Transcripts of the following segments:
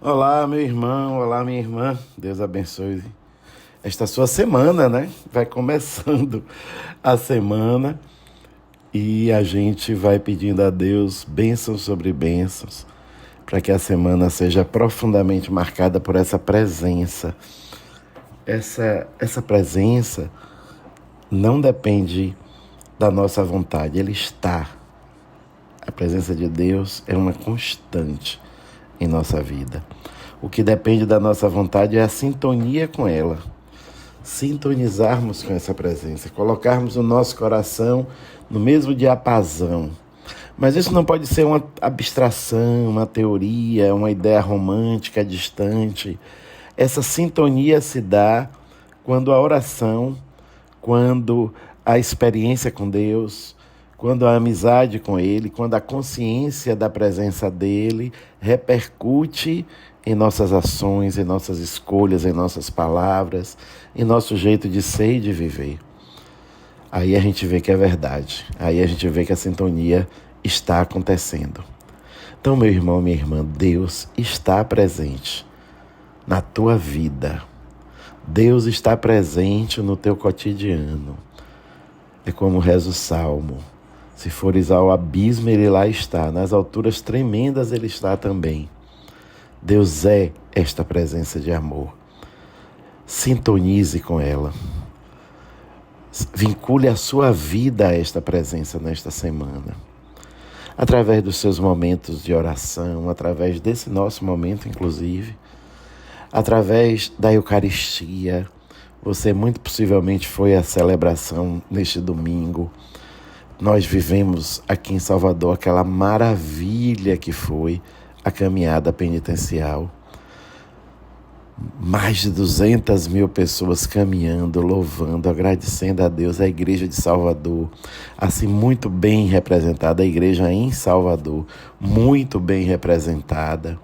Olá, meu irmão, olá, minha irmã. Deus abençoe esta sua semana, né? Vai começando a semana e a gente vai pedindo a Deus bênçãos sobre bênçãos, para que a semana seja profundamente marcada por essa presença. Essa presença não depende da nossa vontade, Ele está. A presença de Deus é uma constante em nossa vida. O que depende da nossa vontade é a sintonia com ela. Sintonizarmos com essa presença, colocarmos o nosso coração no mesmo diapasão. Mas isso não pode ser uma abstração, uma teoria, uma ideia romântica distante. Essa sintonia se dá quando a oração, quando a experiência com Deus, quando a amizade com Ele, quando a consciência da presença dEle repercute em nossas ações, em nossas escolhas, em nossas palavras, em nosso jeito de ser e de viver. Aí a gente vê que é verdade, aí a gente vê que a sintonia está acontecendo. Então, meu irmão, minha irmã, Deus está presente na tua vida. Deus está presente no teu cotidiano. É como reza o Salmo. Se fores ao abismo, Ele lá está. Nas alturas tremendas, Ele está também. Deus é esta presença de amor. Sintonize com ela. Vincule a sua vida a esta presença nesta semana. Através dos seus momentos de oração, através desse nosso momento, inclusive, através da Eucaristia. Você muito possivelmente foi à celebração neste domingo. Nós vivemos aqui em Salvador aquela maravilha que foi a caminhada penitencial. Mais de 200 mil pessoas caminhando, louvando, agradecendo a Deus. A igreja de Salvador, assim muito bem representada, a igreja em Salvador, muito bem representada.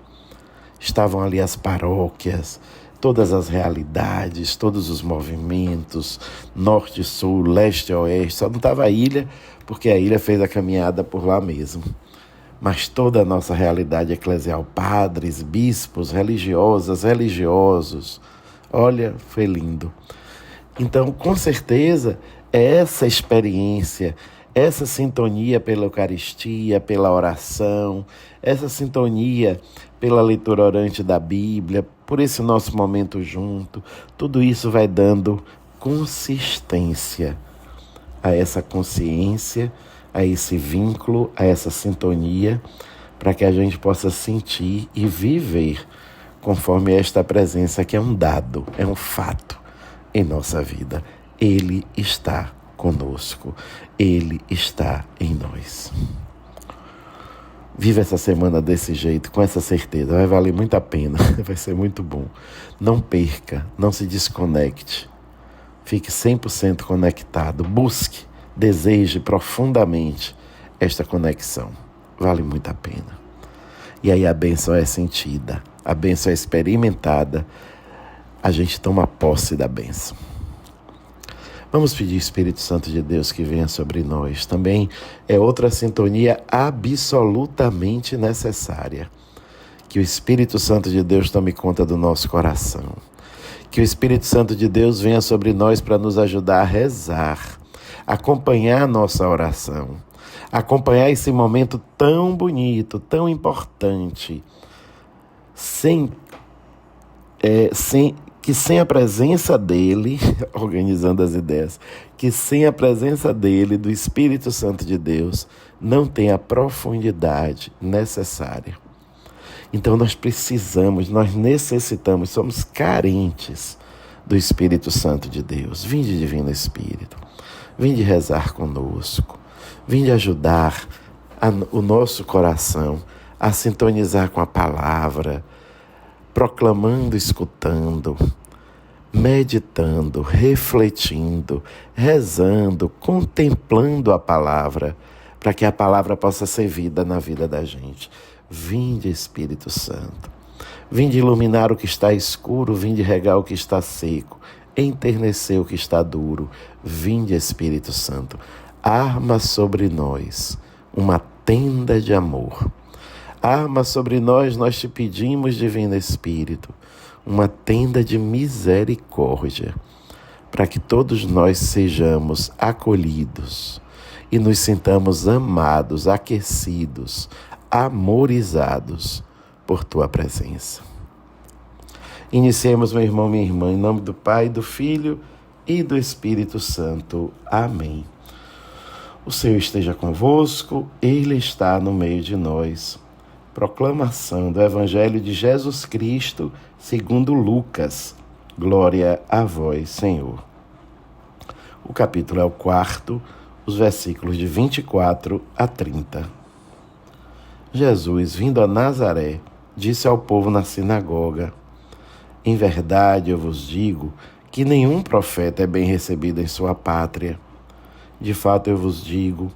Estavam ali as paróquias, todas as realidades, todos os movimentos, norte, sul, leste, oeste. Só não estava a ilha, porque a ilha fez a caminhada por lá mesmo. Mas toda a nossa realidade eclesial, padres, bispos, religiosas, religiosos. Olha, foi lindo. Então, com certeza, essa experiência, essa sintonia pela Eucaristia, pela oração, essa sintonia pela leitura orante da Bíblia, por esse nosso momento junto, tudo isso vai dando consistência a essa consciência, a esse vínculo, a essa sintonia, para que a gente possa sentir e viver conforme esta presença que é um dado, é um fato em nossa vida. Ele está conosco, Ele está em nós. Viva essa semana desse jeito, com essa certeza, vai valer muito a pena, vai ser muito bom. Não perca, não se desconecte, fique 100% conectado, busque, deseje profundamente esta conexão, vale muito a pena. E aí a bênção é sentida, a bênção é experimentada, a gente toma posse da bênção. Vamos pedir Espírito Santo de Deus que venha sobre nós. Também é outra sintonia absolutamente necessária. Que o Espírito Santo de Deus tome conta do nosso coração. Que o Espírito Santo de Deus venha sobre nós para nos ajudar a rezar, acompanhar a nossa oração, acompanhar esse momento tão bonito, tão importante, sem a presença dele, organizando as ideias, que sem a presença dele, do Espírito Santo de Deus, não tem a profundidade necessária. Então nós necessitamos, somos carentes do Espírito Santo de Deus. Vinde, Divino Espírito, vinde rezar conosco, vinde ajudar o nosso coração a sintonizar com a palavra, proclamando, escutando, meditando, refletindo, rezando, contemplando a palavra, para que a palavra possa ser vida na vida da gente. Vinde, Espírito Santo, vinde iluminar o que está escuro, vinde regar o que está seco, enternecer o que está duro. Vinde, Espírito Santo, arma sobre nós uma tenda de amor. Arma sobre nós te pedimos, Divino Espírito, uma tenda de misericórdia, para que todos nós sejamos acolhidos e nos sintamos amados, aquecidos, amorizados por Tua presença. Iniciemos, meu irmão, minha irmã, em nome do Pai, do Filho e do Espírito Santo. Amém. O Senhor esteja convosco, Ele está no meio de nós. Proclamação do Evangelho de Jesus Cristo, segundo Lucas. Glória a vós, Senhor. O capítulo é o 4, os versículos de 24 a 30. Jesus, vindo a Nazaré, disse ao povo na sinagoga: em verdade eu vos digo que nenhum profeta é bem recebido em sua pátria. De fato eu vos digo,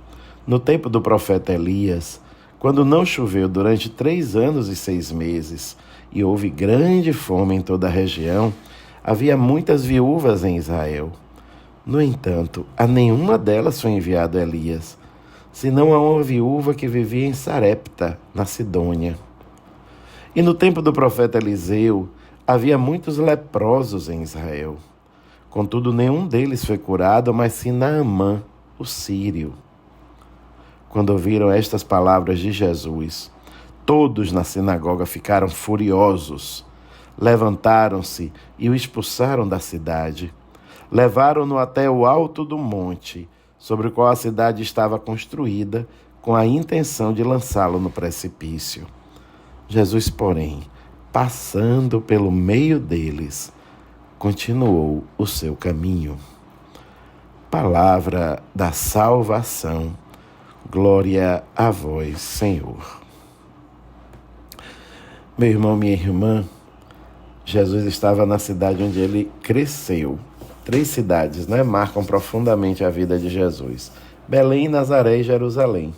no tempo do profeta Elias, quando não choveu durante 3 anos e 6 meses, e houve grande fome em toda a região, havia muitas viúvas em Israel. No entanto, a nenhuma delas foi enviado Elias, senão a uma viúva que vivia em Sarepta, na Sidônia. E no tempo do profeta Eliseu, havia muitos leprosos em Israel. Contudo, nenhum deles foi curado, mas sim Naamã, o sírio. Quando ouviram estas palavras de Jesus, todos na sinagoga ficaram furiosos. Levantaram-se e o expulsaram da cidade. Levaram-no até o alto do monte, sobre o qual a cidade estava construída, com a intenção de lançá-lo no precipício. Jesus, porém, passando pelo meio deles, continuou o seu caminho. Palavra da salvação. Glória a vós, Senhor. Meu irmão, minha irmã, Jesus estava na cidade onde ele cresceu. 3 cidades, marcam profundamente a vida de Jesus: Belém, Nazaré e Jerusalém.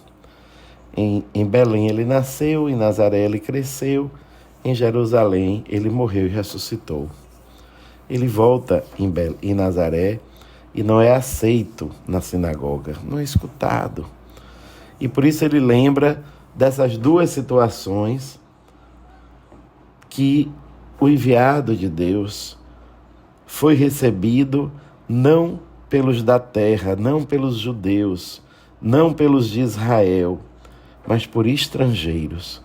Em Belém ele nasceu, em Nazaré ele cresceu, em Jerusalém ele morreu e ressuscitou. Ele volta em Nazaré e não é aceito na sinagoga, não é escutado. E por isso ele lembra dessas 2 situações que o enviado de Deus foi recebido não pelos da terra, não pelos judeus, não pelos de Israel, mas por estrangeiros.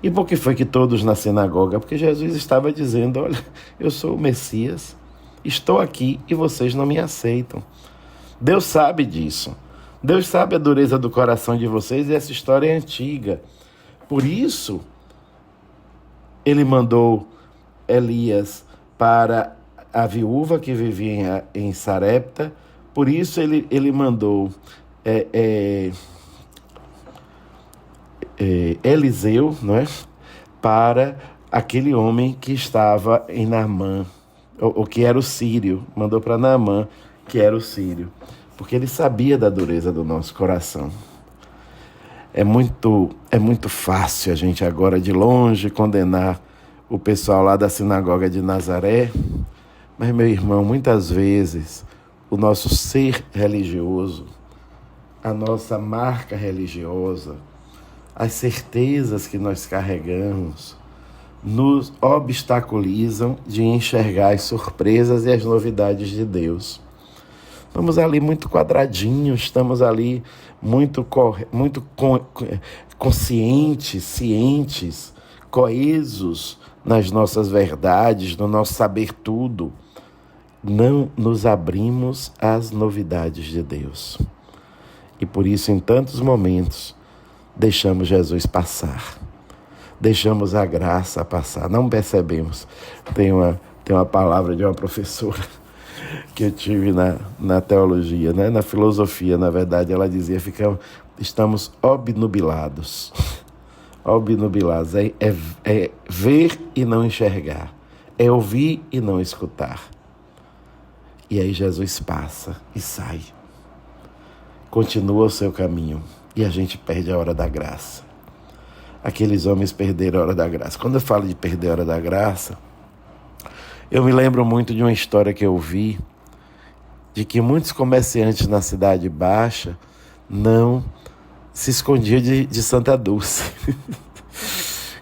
E por que foi que todos na sinagoga? Porque Jesus estava dizendo: olha, eu sou o Messias, estou aqui e vocês não me aceitam. Deus sabe disso. Deus sabe a dureza do coração de vocês e essa história é antiga. Por isso, ele mandou Elias para a viúva que vivia em Sarepta. Por isso, ele mandou Eliseu, para aquele homem que estava em Naamã, ou que era o sírio. Mandou para Naamã, que era o sírio, porque ele sabia da dureza do nosso coração. É muito fácil a gente agora de longe condenar o pessoal lá da sinagoga de Nazaré, mas, meu irmão, muitas vezes o nosso ser religioso, a nossa marca religiosa, as certezas que nós carregamos, nos obstaculizam de enxergar as surpresas e as novidades de Deus. Estamos ali muito quadradinhos, estamos ali muito conscientes, cientes, coesos nas nossas verdades, no nosso saber tudo. Não nos abrimos às novidades de Deus. E por isso, em tantos momentos, deixamos Jesus passar. Deixamos a graça passar. Não percebemos. Tem uma palavra de uma professora que eu tive na teologia, na filosofia, na verdade, ela dizia: estamos obnubilados. Obnubilados é ver e não enxergar, é ouvir e não escutar. E aí Jesus passa e sai, continua o seu caminho e a gente perde a hora da graça. Aqueles homens perderam a hora da graça. Quando eu falo de perder a hora da graça, eu me lembro muito de uma história que eu vi, de que muitos comerciantes na Cidade Baixa não se escondiam de Santa Dulce.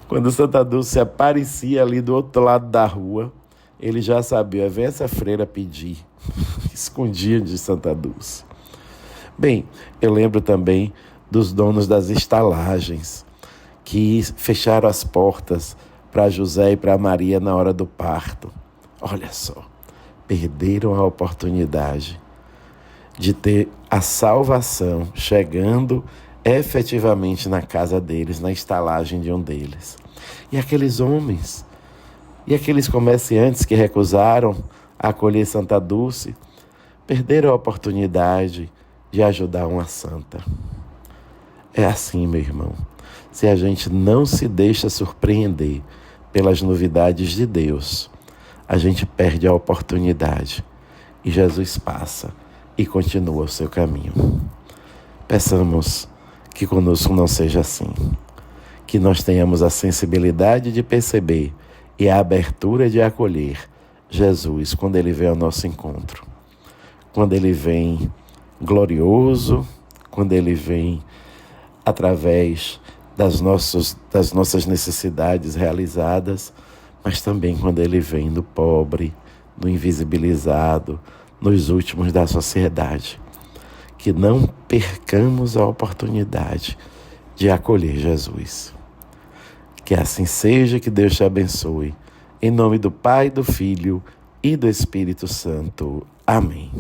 Quando Santa Dulce aparecia ali do outro lado da rua, ele já sabia, vem essa freira pedir. Escondia de Santa Dulce. Bem, eu lembro também dos donos das estalagens, que fecharam as portas para José e para Maria na hora do parto. Olha só, perderam a oportunidade de ter a salvação chegando efetivamente na casa deles, na estalagem de um deles. E aqueles homens, e aqueles comerciantes que recusaram acolher Santa Dulce, perderam a oportunidade de ajudar uma santa. É assim, meu irmão. Se a gente não se deixa surpreender pelas novidades de Deus, a gente perde a oportunidade e Jesus passa e continua o seu caminho. Peçamos que conosco não seja assim, que nós tenhamos a sensibilidade de perceber e a abertura de acolher Jesus quando Ele vem ao nosso encontro, quando Ele vem glorioso, quando Ele vem através das nossas necessidades realizadas, mas também quando Ele vem do pobre, do invisibilizado, nos últimos da sociedade. Que não percamos a oportunidade de acolher Jesus. Que assim seja, que Deus te abençoe. Em nome do Pai, do Filho e do Espírito Santo. Amém.